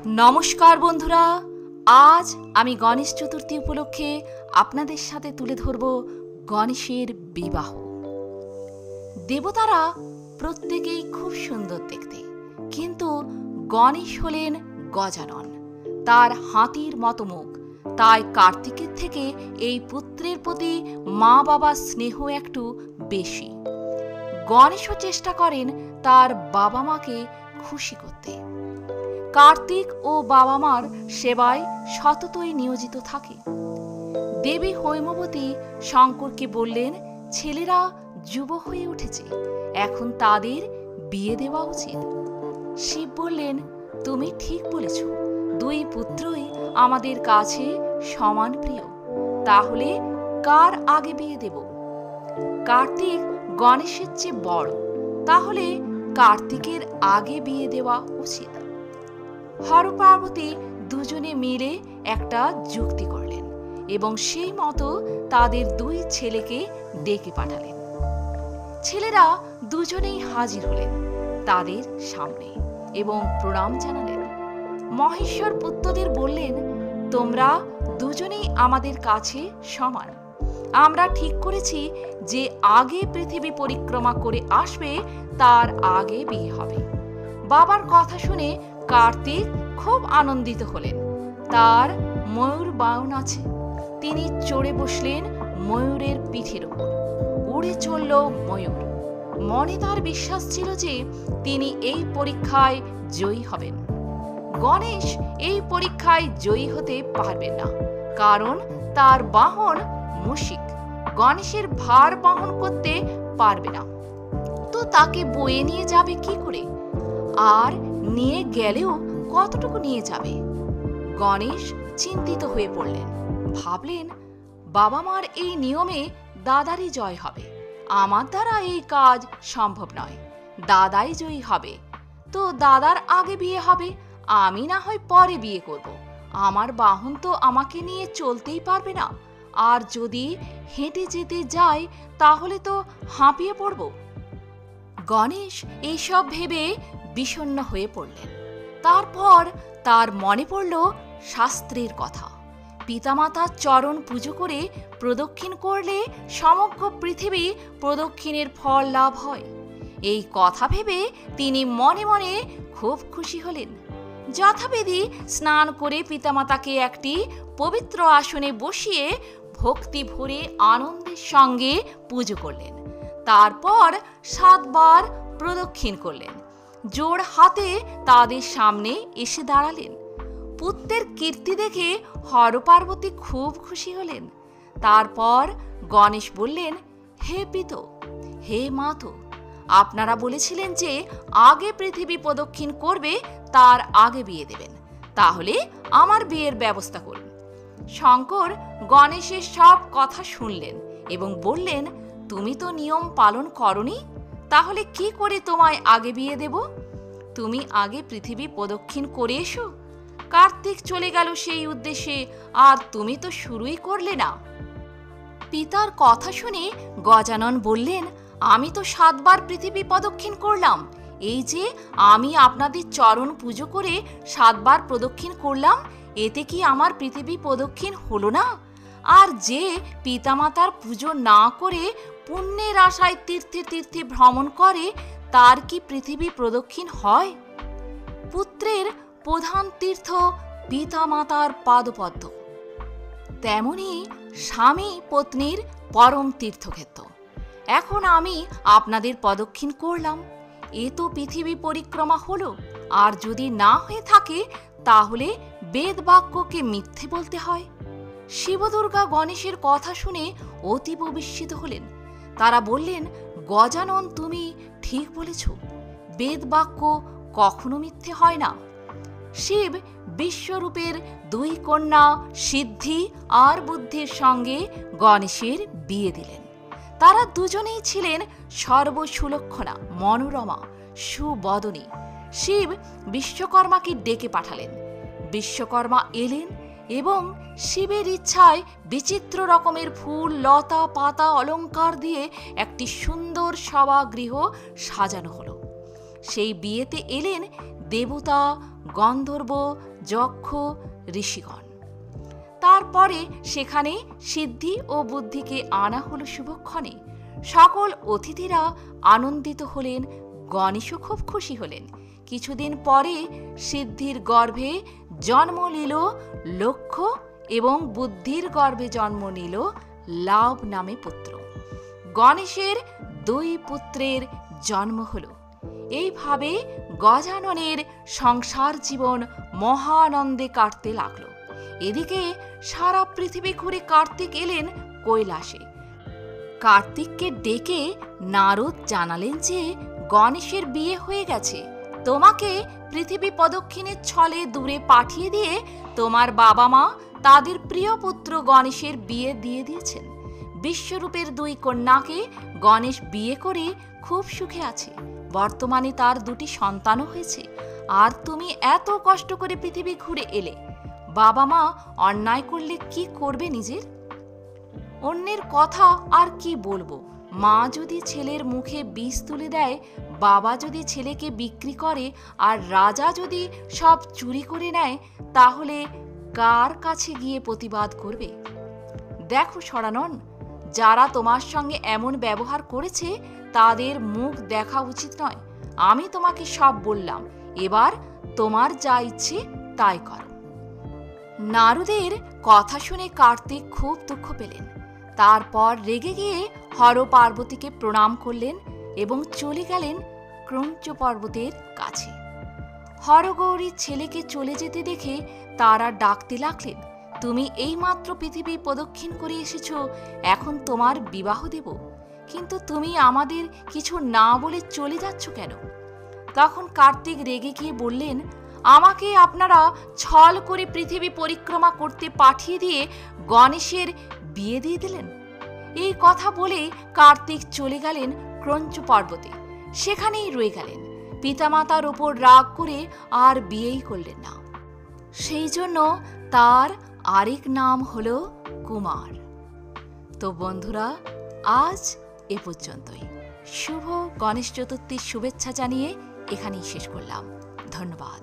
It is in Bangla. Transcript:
নমস্কার বন্ধুরা, আজ আমি গণেশ চতুর্থী উপলক্ষে আপনাদের সাথে তুলে ধরব গণেশের বিবাহ। দেবতারা প্রত্যেকেই খুব সুন্দর দেখতে, কিন্তু গণেশ হলেন গজানন। তার হাতির মতো মুখ, তাই কার্তিকের থেকে এই পুত্রের প্রতি মা বাবার স্নেহ একটু বেশি। গণেশও চেষ্টা করেন তার বাবা মাকে খুশি করতে। কার্তিক ও বাবা মার সেবায় সততই নিয়োজিত থাকে। দেবী হৈমবতী শঙ্করকে বললেন, ছেলেরা যুব হয়ে উঠেছে, এখন তাদের বিয়ে দেওয়া উচিত। শিব বললেন, তুমি ঠিক বলেছ, দুই পুত্রই আমাদের কাছে সমান প্রিয়, তাহলে কার আগে বিয়ে দেব? কার্তিক গণেশের চেয়ে বড়, তাহলে কার্তিকের আগে বিয়ে দেওয়া উচিত। হর পার্বতী দুজনে মিলে একটা যুক্তি করলেন এবং সেই মতো তাদের দুই ছেলেকে ডেকে পাঠালেন। ছেলেরা দুজনেই হাজির হলেন তাদের সামনে এবং প্রণাম জানালেন। মহেশ্বর পুত্রদের বললেন, তোমরা দুজনেই আমাদের কাছে সমান। আমরা ঠিক করেছি যে আগে পৃথিবী পরিক্রমা করে আসবে তার আগে বিয়ে হবে। বাবার কথা শুনে কার্তিক খুব আনন্দিত হলেন। তার ময়ূর বাহন আছে, তিনি চড়ে বসলেন ময়ূরের পিঠের উপর। উড়ে চলল ময়ূর। মনে তার বিশ্বাস ছিল যে তিনি এই পরীক্ষায় জয়ী হবেন। গণেশ এই পরীক্ষায় জয়ী হতে পারবেন না, কারণ তার বাহন মুশিক গণেশের ভার বহন করতে পারবে না। তো তাকে বয়ে নিয়ে যাবে কি করে? আর নিয়ে গেলেও কতটুকু নিয়ে যাবে? গণেশ চিন্তিত হয়ে পড়লেন। ভাবলেন, বাবা মার এই নিয়মে দাদারই জয় হবে, আমার দ্বারা এই কাজ সম্ভব নয়। দাদাই জয়ী হবে, তো দাদার আগে বিয়ে হবে, আমি না হয় পরে বিয়ে করব। আমার বাহন তো আমাকে নিয়ে চলতেই পারবে না, আর যদি হেঁটে যেতে যাই তাহলে তো হাঁপিয়ে পড়ব। গণেশ এইসব ভেবে বিষণ্ণ হয়ে পড়লেন। তারপর তার মনে পড়ল শাস্ত্রের কথা। পিতামাতার চরণ পুজো করে প্রদক্ষিণ করলে সমগ্র পৃথিবী প্রদক্ষিণের ফল লাভ হয়। এই কথা ভেবে তিনি মনে মনে খুব খুশি হলেন। যথাবিধি স্নান করে পিতামাতাকে একটি পবিত্র আসনে বসিয়ে ভক্তি ভরে আনন্দের সঙ্গে পুজো করলেন। তারপর 7 বার প্রদক্ষিণ করলেন। জোড় হাতে তাদের সামনে এসে দাঁড়ালেন। পুত্রের কীর্তি দেখে হর পার্বতী খুব খুশি হলেন। তারপর গণেশ বললেন, হে পিত, হে মাতো, আপনারা বলেছিলেন যে আগে পৃথিবী প্রদক্ষিণ করবে তার আগে বিয়ে দেবেন, তাহলে আমার বিয়ের ব্যবস্থা করুন। শঙ্কর গণেশের সব কথা শুনলেন এবং বললেন, তুমি তো নিয়ম পালন করনি, তাহলে কি করে তোমায় আগে বিয়ে দেব? তুমি আগে পৃথিবী প্রদক্ষিণ করে এসো। কার্তিক চলে গেল সেই উদ্দেশ্যে, আর তুমি তো শুরুই করলে না। পিতার কথা শুনে গজানন বললেন, আমি তো 7 বার পৃথিবী প্রদক্ষিণ করলাম। এই যে আমি আপনাদের চরণ পুজো করে 7 বার প্রদক্ষিণ করলাম, এতে কি আমার পৃথিবী প্রদক্ষিণ হলো না? আর যে পিতামাতার পুজো না করে পুণ্যের আশায় তীর্থে তীর্থে ভ্রমণ করে, তার কি পৃথিবী প্রদক্ষিণ হয়? পুত্রের প্রধান তীর্থ পিতামাতার পাদপদ্ম, তেমনি স্বামী পত্নীর পরম তীর্থক্ষেত্র। এখন আমি আপনাদের প্রদক্ষিণ করলাম, এ তো পৃথিবী পরিক্রমা হলো। আর যদি না হয়ে থাকে তাহলে বেদ বাক্যকে মিথ্যে বলতে হয়। শিবদুর্গা গণেশের কথা শুনে অতীব বিস্মিত হলেন। তারা বললেন, গজানন, তুমি ঠিক বলেছ, বেদ বাক্য কখনো মিথ্যে হয় না। শিব বিশ্বরূপের 2 কন্যা সিদ্ধি আর বুদ্ধির সঙ্গে গণেশের বিয়ে দিলেন। তারা দুজনেই ছিলেন সর্বসুলক্ষণা, মনোরমা, সুবদনী। শিব বিশ্বকর্মাকে ডেকে পাঠালেন। বিশ্বকর্মা এলেন এবং শিবের ইচ্ছায় বিচিত্র রকমের ফুল, লতা, পাতা, অলংকার দিয়ে একটি সুন্দর সভাগৃহ সাজানো হলো। সেই বিয়েতে এলেন দেবতা, গন্ধর্ব, যক্ষ, ঋষিগণ। তারপরে সেখানে সিদ্ধি ও বুদ্ধিকে আনা হলো শুভক্ষণে। সকল অতিথিরা আনন্দিত হলেন, গণেশও খুব খুশি হলেন। কিছুদিন পরে সিদ্ধির গর্ভে জন্ম নিল লক্ষ্য এবং বুদ্ধির গর্ভে জন্ম নিল লাভ নামে পুত্র। গণেশের 2 পুত্রের জন্ম হল। এইভাবে গজাননের সংসার জীবন মহানন্দে কাটতে লাগল। এদিকে সারা পৃথিবী ঘুরে কার্তিক এলেন কৈলাসে। কার্তিককে ডেকে নারদ জানালেন যে গণেশের বিয়ে হয়ে গেছে। তোমাকে পৃথিবী প্রদক্ষিণের ছলে দূরে পাঠিয়ে দিয়ে তোমার বাবা মা তাদের প্রিয় পুত্র গণেশের বিয়ে দিয়ে দিয়েছেন। বিশ্বরূপের 2 কন্যাকে গণেশ বিয়ে করে খুব সুখে আছে। বর্তমানে তার 2টি সন্তানও হয়েছে। আর তুমি এত কষ্ট করে পৃথিবী ঘুরে এলে, বাবা মা অন্যায় করলে কি করবে নিজের? অন্যের কথা আর কি বলবো। মা যদি ছেলের মুখে বিষ তুলে দেয়, বাবা যদি ছেলেকে বিক্রি করে, আর রাজা যদি সব চুরি করে নেয়, তাহলে কার কাছে গিয়ে প্রতিবাদ করবে? দেখো সরানন, যারা তোমার সঙ্গে এমন ব্যবহার করেছে তাদের মুখ দেখা উচিত নয়। আমি তোমাকে সব বললাম, এবার তোমার যা ইচ্ছে তাই করো। নারদের কথা শুনে কার্তিক খুব দুঃখ পেলেন। তারপর রেগে গিয়ে হর পার্বতীকে প্রণাম করলেন এবং চলে গেলেন ক্রঞ্চ পর্বতের কাছে। হরগৌরীর ছেলেকে চলে যেতে দেখে তারা ডাকতে লাগলেন, তুমি এইমাত্র পৃথিবী প্রদক্ষিণ করে এসেছ, এখন তোমার বিবাহ দেব, কিন্তু তুমি আমাদের কিছু না বলে চলে যাচ্ছ কেন? তখন কার্তিক রেগে গিয়ে বললেন, আমাকে আপনারা ছল করে পৃথিবী পরিক্রমা করতে পাঠিয়ে দিয়ে গণেশের বিয়ে দিয়ে দিলেন। এই কথা বলে কার্তিক চলে গেলেন ক্রঞ্চ পর্বতে। সেখানেই রয়ে গেলেন। পিতামাতার ওপর রাগ করে আর বিয়েই করলেন না। সেই জন্য তার আরেক নাম হলো কুমার। তো বন্ধুরা, আজ এ পর্যন্তই। শুভ গণেশ চতুর্থীর শুভেচ্ছা জানিয়ে এখানেই শেষ করলাম। ধন্যবাদ।